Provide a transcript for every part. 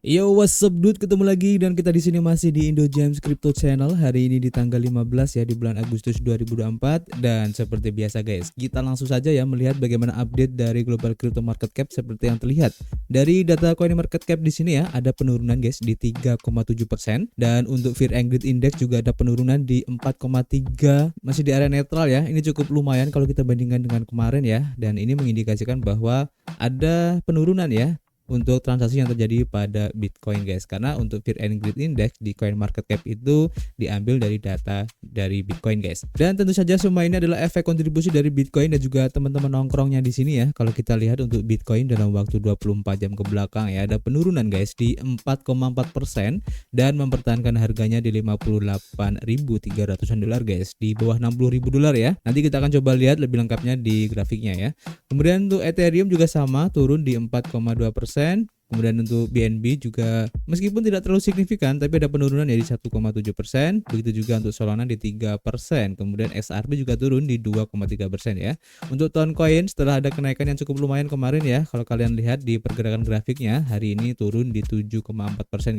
Yo, what's up dude, ketemu lagi dan kita di sini masih di Indo James Crypto Channel. Hari ini di tanggal 15 ya, di bulan Agustus 2024. Dan seperti biasa guys, kita langsung saja ya melihat bagaimana update dari global crypto market cap. Seperti yang terlihat dari data coin market cap di sini ya, ada penurunan guys di 3,7%. Dan untuk Fear and Greed Index juga ada penurunan di 4,3, masih di area netral ya. Ini cukup lumayan kalau kita bandingkan dengan kemarin ya. Dan ini mengindikasikan bahwa ada penurunan ya untuk transaksi yang terjadi pada Bitcoin guys, karena untuk Fear and Greed Index di coin market cap itu diambil dari data dari Bitcoin guys. Dan tentu saja semua ini adalah efek kontribusi dari Bitcoin dan juga teman-teman nongkrongnya di sini ya. Kalau kita lihat untuk Bitcoin dalam waktu 24 jam ke belakang ya, ada penurunan guys di 4,4% dan mempertahankan harganya di 58.300-an dolar guys, di bawah 60.000 dolar ya. Nanti kita akan coba lihat lebih lengkapnya di grafiknya ya. Kemudian untuk Ethereum juga sama, turun di 4,2%. Kemudian untuk BNB juga meskipun tidak terlalu signifikan tapi ada penurunan ya di 1,7%. Begitu juga untuk Solana di 3%. Kemudian XRP juga turun di 2,3% ya. Untuk Toncoin setelah ada kenaikan yang cukup lumayan kemarin ya, kalau kalian lihat di pergerakan grafiknya hari ini turun di 7,4%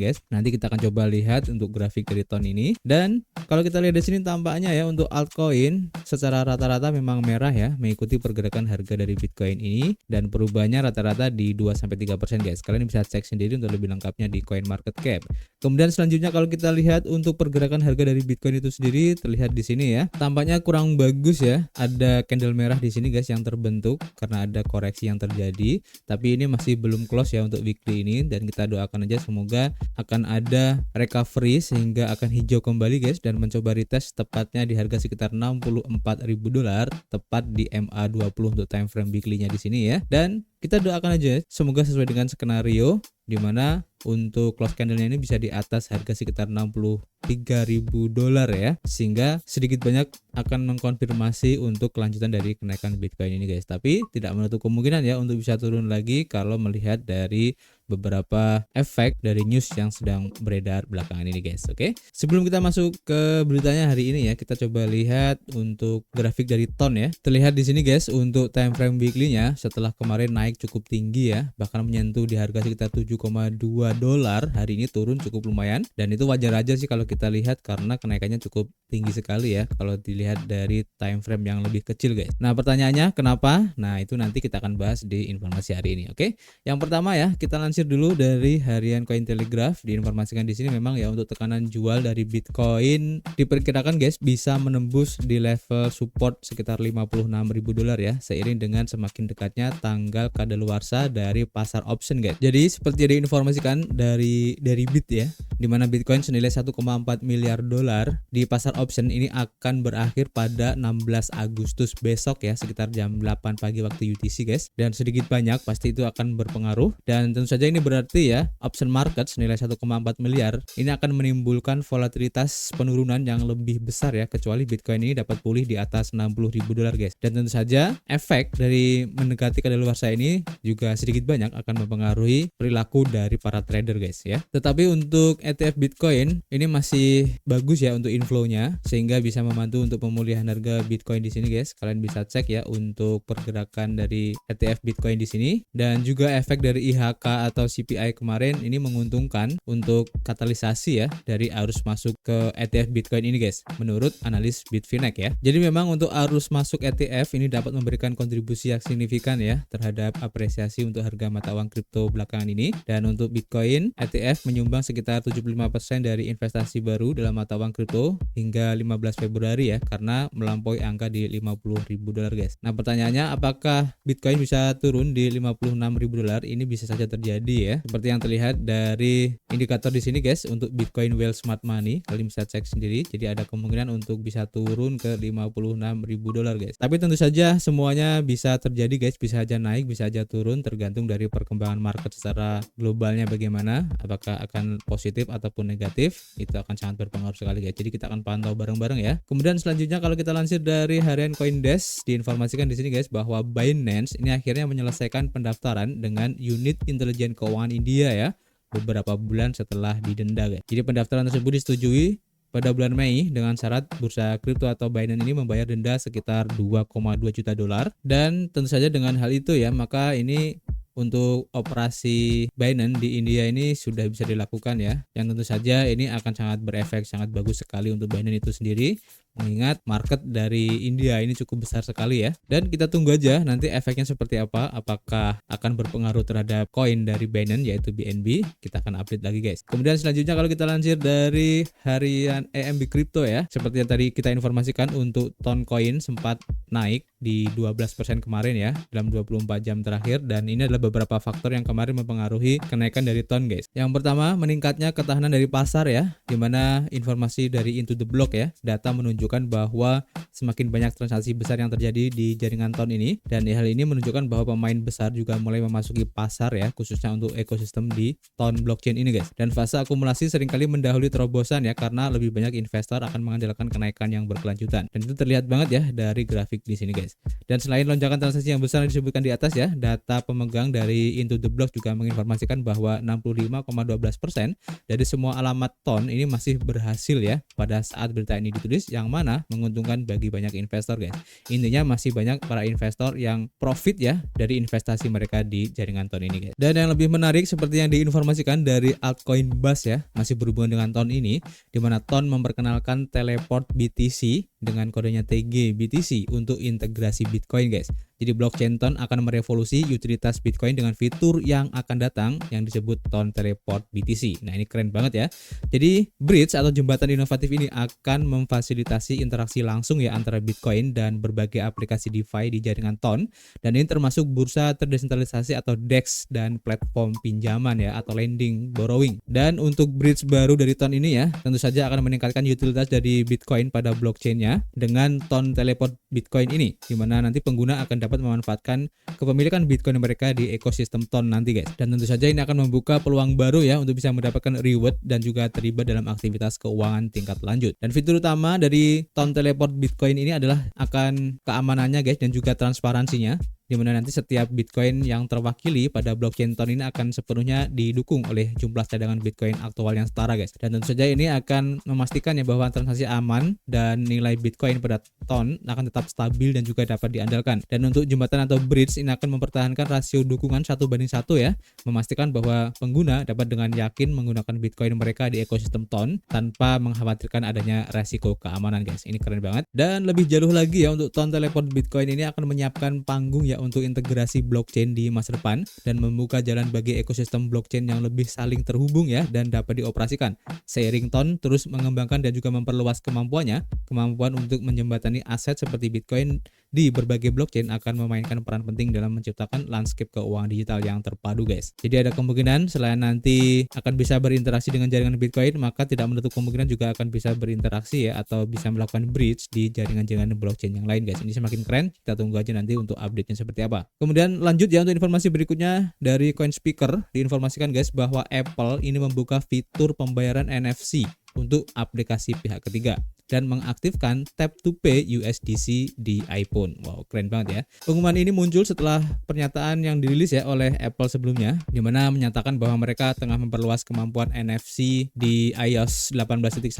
guys. Nanti kita akan coba lihat untuk grafik dari Ton ini. Dan kalau kita lihat di sini tampaknya ya untuk altcoin secara rata-rata memang merah ya, mengikuti pergerakan harga dari Bitcoin ini, dan perubahannya rata-rata di 2-3% guys. Kalian bisa cek sendiri untuk lebih lengkapnya di coin market cap. Kemudian selanjutnya kalau kita lihat untuk pergerakan harga dari Bitcoin itu sendiri terlihat di sini ya. Tampaknya kurang bagus ya. Ada candle merah di sini guys yang terbentuk karena ada koreksi yang terjadi. Tapi ini masih belum close ya untuk weekly ini, dan kita doakan aja semoga akan ada recovery sehingga akan hijau kembali guys dan mencoba retest tepatnya di harga sekitar 64.000 dolar tepat di MA20 untuk time frame weekly-nya di sini ya. Dan kita doakan aja semoga sesuai dengan skenario di mana untuk close candle-nya ini bisa di atas harga sekitar 63.000 dolar ya, sehingga sedikit banyak akan mengkonfirmasi untuk kelanjutan dari kenaikan Bitcoin ini guys. Tapi tidak menutup kemungkinan ya untuk bisa turun lagi kalau melihat dari beberapa efek dari news yang sedang beredar belakangan ini guys. Oke, sebelum kita masuk ke beritanya hari ini ya, kita coba lihat untuk grafik dari Ton ya. Terlihat di sini guys untuk time frame weekly-nya setelah kemarin naik cukup tinggi ya, bahkan menyentuh di harga sekitar 7,2 dolar, hari ini turun cukup lumayan, dan itu wajar aja sih kalau kita lihat karena kenaikannya cukup tinggi sekali ya kalau dilihat dari time frame yang lebih kecil guys. Nah, pertanyaannya kenapa? Nah, itu nanti kita akan bahas di informasi hari ini. Oke, yang pertama ya, kita lansir dulu dari harian Cointelegraph. Diinformasikan di sini memang ya untuk tekanan jual dari Bitcoin diperkirakan guys bisa menembus di level support sekitar 56.000 dolar ya, seiring dengan semakin dekatnya tanggal kadaluarsa dari pasar option guys. Jadi seperti diinformasikan dari Bit ya, dimana Bitcoin senilai 1,4 miliar dolar di pasar option ini akan berakhir pada 16 Agustus besok ya, sekitar jam 8 pagi waktu UTC guys. Dan sedikit banyak pasti itu akan berpengaruh, dan tentu saja ini berarti ya option market senilai 1,4 miliar ini akan menimbulkan volatilitas penurunan yang lebih besar ya, kecuali Bitcoin ini dapat pulih di atas 60.000 dolar guys. Dan tentu saja efek dari mendekati kadaluarsa ini juga sedikit banyak akan mempengaruhi perilaku dari para trader guys ya. Tetapi untuk ETF Bitcoin ini masih bagus ya untuk inflow-nya, sehingga bisa membantu untuk pemulihan harga Bitcoin di sini guys. Kalian bisa cek ya untuk pergerakan dari ETF Bitcoin di sini, dan juga efek dari IHK atau CPI kemarin ini menguntungkan untuk katalisasi ya dari arus masuk ke ETF Bitcoin ini guys, menurut analis Bitfinex ya. Jadi memang untuk arus masuk ETF ini dapat memberikan kontribusi yang signifikan ya terhadap apresiasi untuk harga mata uang kripto belakangan ini. Dan untuk Bitcoin ETF menyumbang sekitar 75% dari investasi baru dalam mata uang kripto hingga 15 Februari ya, karena melampaui angka di 50.000 dolar guys. Nah, pertanyaannya apakah Bitcoin bisa turun di 56.000 dolar? Ini bisa saja terjadi ya, seperti yang terlihat dari indikator di sini guys untuk Bitcoin Well Smart Money. Kalian bisa cek sendiri, jadi ada kemungkinan untuk bisa turun ke 56.000 dolar guys. Tapi tentu saja semuanya bisa terjadi guys, bisa aja naik, bisa aja turun, tergantung dari perkembangan market secara globalnya bagaimana, apakah akan positif ataupun negatif. Itu akan sangat berpengaruh sekali guys, jadi kita akan pantau bareng-bareng ya. Kemudian selanjutnya kalau kita lansir dari harian CoinDesk, diinformasikan di sini guys bahwa Binance ini akhirnya menyelesaikan pendaftaran dengan unit intelijen keuangan India ya, beberapa bulan setelah didenda guys. Jadi pendaftaran tersebut disetujui pada bulan Mei dengan syarat bursa kripto atau Binance ini membayar denda sekitar 2,2 juta dolar. Dan tentu saja dengan hal itu ya, maka ini untuk operasi Binance di India ini sudah bisa dilakukan ya, yang tentu saja ini akan sangat berefek, sangat bagus sekali untuk Binance itu sendiri, mengingat market dari India ini cukup besar sekali ya. Dan kita tunggu aja nanti efeknya seperti apa, apakah akan berpengaruh terhadap koin dari Binance yaitu BNB. Kita akan update lagi guys. Kemudian selanjutnya kalau kita lansir dari harian EMB Crypto ya, seperti yang tadi kita informasikan untuk ton koin sempat naik di 12% kemarin ya dalam 24 jam terakhir, dan ini adalah beberapa faktor yang kemarin mempengaruhi kenaikan dari ton guys. Yang pertama, meningkatnya ketahanan dari pasar ya, dimana informasi dari Into the Block ya, data menunjukkan bahwa semakin banyak transaksi besar yang terjadi di jaringan ton ini, dan hal ini menunjukkan bahwa pemain besar juga mulai memasuki pasar ya, khususnya untuk ekosistem di ton blockchain ini guys. Dan fase akumulasi seringkali mendahului terobosan ya, karena lebih banyak investor akan mengandalkan kenaikan yang berkelanjutan, dan itu terlihat banget ya dari grafik di sini guys. Dan selain lonjakan transaksi yang besar yang disebutkan di atas ya, data pemegang dari Into the Block juga menginformasikan bahwa 65,12% dari semua alamat ton ini masih berhasil ya pada saat berita ini ditulis, yang mana menguntungkan bagi banyak investor guys. Intinya masih banyak para investor yang profit ya dari investasi mereka di jaringan ton ini guys. Dan yang lebih menarik seperti yang diinformasikan dari altcoin Buzz ya, masih berhubungan dengan ton ini, di mana ton memperkenalkan teleport BTC dengan kodenya TG BTC untuk integrasi Bitcoin guys. Jadi blockchain ton akan merevolusi utilitas Bitcoin dengan fitur yang akan datang yang disebut ton teleport BTC. Nah, ini keren banget ya. Jadi bridge atau jembatan inovatif ini akan memfasilitasi interaksi langsung ya antara Bitcoin dan berbagai aplikasi DeFi di jaringan ton, dan ini termasuk bursa terdesentralisasi atau DEX dan platform pinjaman ya atau lending borrowing. Dan untuk bridge baru dari ton ini ya, tentu saja akan meningkatkan utilitas dari Bitcoin pada blockchainnya dengan ton teleport Bitcoin ini, dimana nanti pengguna akan dapat memanfaatkan kepemilikan Bitcoin mereka di ekosistem ton nanti guys. Dan tentu saja ini akan membuka peluang baru ya untuk bisa mendapatkan reward dan juga terlibat dalam aktivitas keuangan tingkat lanjut. Dan fitur utama dari ton teleport Bitcoin ini adalah akan keamanannya guys dan juga transparansinya, di mana nanti setiap Bitcoin yang terwakili pada blockchain ton ini akan sepenuhnya didukung oleh jumlah cadangan Bitcoin aktual yang setara guys. Dan tentu saja ini akan memastikan ya bahwa transaksi aman dan nilai Bitcoin pada ton akan tetap stabil dan juga dapat diandalkan. Dan untuk jembatan atau bridge ini akan mempertahankan rasio dukungan 1:1 ya, memastikan bahwa pengguna dapat dengan yakin menggunakan Bitcoin mereka di ekosistem ton tanpa mengkhawatirkan adanya resiko keamanan guys. Ini keren banget. Dan lebih jauh lagi ya, untuk ton teleport Bitcoin ini akan menyiapkan panggung ya untuk integrasi blockchain di masa depan dan membuka jalan bagi ekosistem blockchain yang lebih saling terhubung ya dan dapat dioperasikan. Seiring ton terus mengembangkan dan juga memperluas kemampuan untuk menjembatani aset seperti Bitcoin di berbagai blockchain akan memainkan peran penting dalam menciptakan landscape keuangan digital yang terpadu guys. Jadi ada kemungkinan selain nanti akan bisa berinteraksi dengan jaringan Bitcoin, maka tidak menutup kemungkinan juga akan bisa berinteraksi ya atau bisa melakukan bridge di jaringan-jaringan blockchain yang lain guys. Ini semakin keren, kita tunggu aja nanti untuk update-nya seperti apa. Kemudian lanjut ya untuk informasi berikutnya dari CoinSpeaker, diinformasikan guys bahwa Apple ini membuka fitur pembayaran NFC untuk aplikasi pihak ketiga dan mengaktifkan tap to pay USDC di iPhone. Wow, keren banget ya. Pengumuman ini muncul setelah pernyataan yang dirilis ya oleh Apple sebelumnya, di mana menyatakan bahwa mereka tengah memperluas kemampuan NFC di iOS 18.1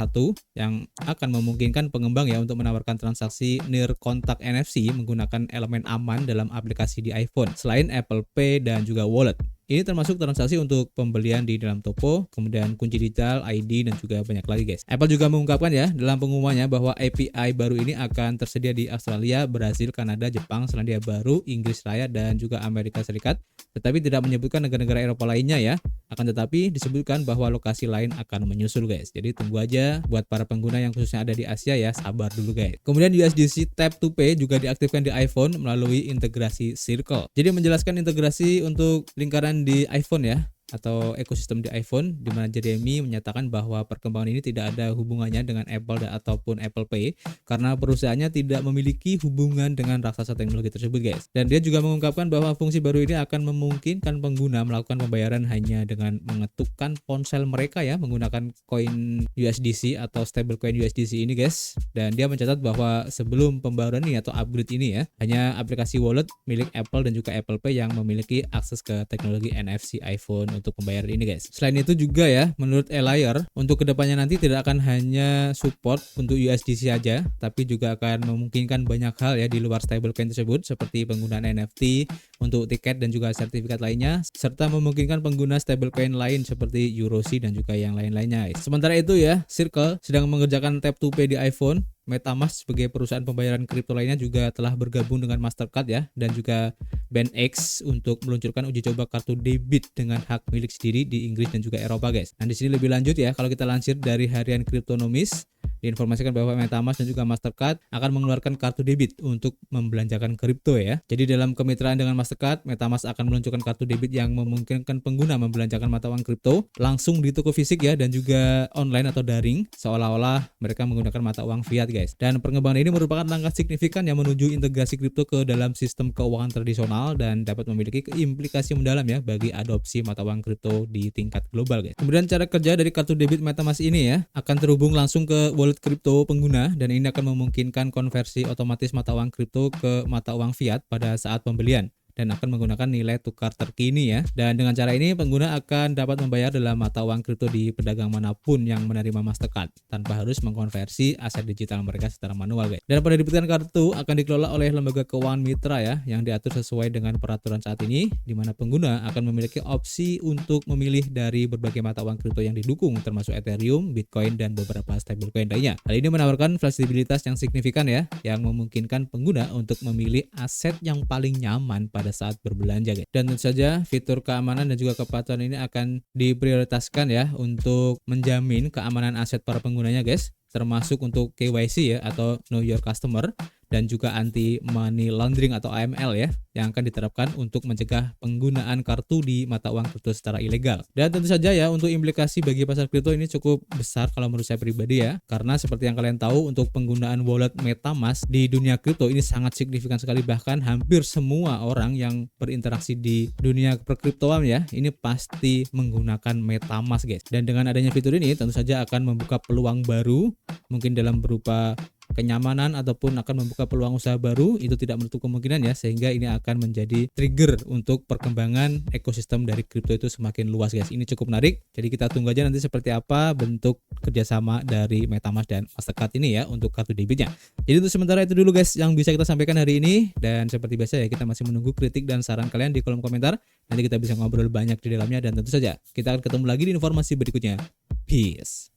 yang akan memungkinkan pengembang ya untuk menawarkan transaksi near contact NFC menggunakan elemen aman dalam aplikasi di iPhone selain Apple Pay dan juga Wallet. Ini termasuk transaksi untuk pembelian di dalam toko, kemudian kunci digital, ID, dan juga banyak lagi guys. Apple juga mengungkapkan ya dalam pengumumannya bahwa API baru ini akan tersedia di Australia, Brasil, Kanada, Jepang, Selandia Baru, Inggris Raya, dan juga Amerika Serikat. Tetapi tidak menyebutkan negara-negara Eropa lainnya ya. Akan tetapi disebutkan bahwa lokasi lain akan menyusul guys. Jadi tunggu aja buat para pengguna yang khususnya ada di Asia ya, sabar dulu guys. Kemudian USDC Tap to Pay juga diaktifkan di iPhone melalui integrasi Circle. Jadi menjelaskan integrasi untuk lingkaran di iPhone ya, atau ekosistem di iPhone, di mana Jeremy menyatakan bahwa perkembangan ini tidak ada hubungannya dengan Apple ataupun Apple Pay karena perusahaannya tidak memiliki hubungan dengan raksasa teknologi tersebut guys. Dan dia juga mengungkapkan bahwa fungsi baru ini akan memungkinkan pengguna melakukan pembayaran hanya dengan mengetukkan ponsel mereka ya menggunakan koin USDC atau stablecoin USDC ini guys. Dan dia mencatat bahwa sebelum pembaruan ini atau upgrade ini ya, hanya aplikasi wallet milik Apple dan juga Apple Pay yang memiliki akses ke teknologi NFC iPhone untuk pembayaran ini guys. Selain itu juga ya, menurut Elayer, untuk kedepannya nanti tidak akan hanya support untuk USDC aja, tapi juga akan memungkinkan banyak hal ya di luar stablecoin tersebut, seperti penggunaan NFT untuk tiket dan juga sertifikat lainnya, serta memungkinkan pengguna stablecoin lain seperti Eurosi dan juga yang lain-lainnya. Sementara itu ya, Circle sedang mengerjakan tap to pay di iPhone. MetaMask sebagai perusahaan pembayaran kripto lainnya juga telah bergabung dengan Mastercard ya, dan juga BankX untuk meluncurkan uji coba kartu debit dengan hak milik sendiri di Inggris dan juga Eropa guys. Nah di sini lebih lanjut ya, kalau kita lansir dari harian Kriptonomis, diinformasikan bahwa MetaMask dan juga Mastercard akan mengeluarkan kartu debit untuk membelanjakan kripto ya. Jadi dalam kemitraan dengan Mastercard, MetaMask akan meluncurkan kartu debit yang memungkinkan pengguna membelanjakan mata uang kripto langsung di toko fisik ya, dan juga online atau daring, seolah-olah mereka menggunakan mata uang fiat guys. Dan perkembangan ini merupakan langkah signifikan yang menuju integrasi kripto ke dalam sistem keuangan tradisional dan dapat memiliki implikasi mendalam ya bagi adopsi mata uang kripto di tingkat global guys. Kemudian cara kerja dari kartu debit MetaMask ini ya akan terhubung langsung ke wallet kripto pengguna, dan ini akan memungkinkan konversi otomatis mata uang kripto ke mata uang fiat pada saat pembelian, dan akan menggunakan nilai tukar terkini ya. Dan dengan cara ini pengguna akan dapat membayar dalam mata uang kripto di pedagang manapun yang menerima Mastercard tanpa harus mengkonversi aset digital mereka secara manual guys. Dan pada debitkan kartu akan dikelola oleh lembaga keuangan mitra ya, yang diatur sesuai dengan peraturan saat ini, di mana pengguna akan memiliki opsi untuk memilih dari berbagai mata uang kripto yang didukung, termasuk Ethereum, Bitcoin, dan beberapa stablecoin lainnya. Hal ini menawarkan fleksibilitas yang signifikan ya, yang memungkinkan pengguna untuk memilih aset yang paling nyaman pada saat berbelanja guys. Dan tentu saja fitur keamanan dan juga kepatuhan ini akan diprioritaskan ya untuk menjamin keamanan aset para penggunanya guys, termasuk untuk KYC ya atau Know Your Customer, dan juga anti money laundering atau AML ya, yang akan diterapkan untuk mencegah penggunaan kartu di mata uang kripto secara ilegal. Dan tentu saja ya, untuk implikasi bagi pasar kripto ini cukup besar kalau menurut saya pribadi ya, karena seperti yang kalian tahu, untuk penggunaan wallet MetaMask di dunia kripto ini sangat signifikan sekali, bahkan hampir semua orang yang berinteraksi di dunia perkriptoan ya, ini pasti menggunakan MetaMask guys. Dan dengan adanya fitur ini tentu saja akan membuka peluang baru, mungkin dalam berupa kenyamanan ataupun akan membuka peluang usaha baru, itu tidak menutup kemungkinan ya, sehingga ini akan menjadi trigger untuk perkembangan ekosistem dari kripto itu semakin luas guys. Ini cukup menarik, jadi kita tunggu aja nanti seperti apa bentuk kerjasama dari MetaMask dan Mastercard ini ya untuk kartu debitnya. Jadi untuk sementara itu dulu guys yang bisa kita sampaikan hari ini, dan seperti biasa ya, kita masih menunggu kritik dan saran kalian di kolom komentar. Nanti kita bisa ngobrol banyak di dalamnya, dan tentu saja kita akan ketemu lagi di informasi berikutnya. Peace.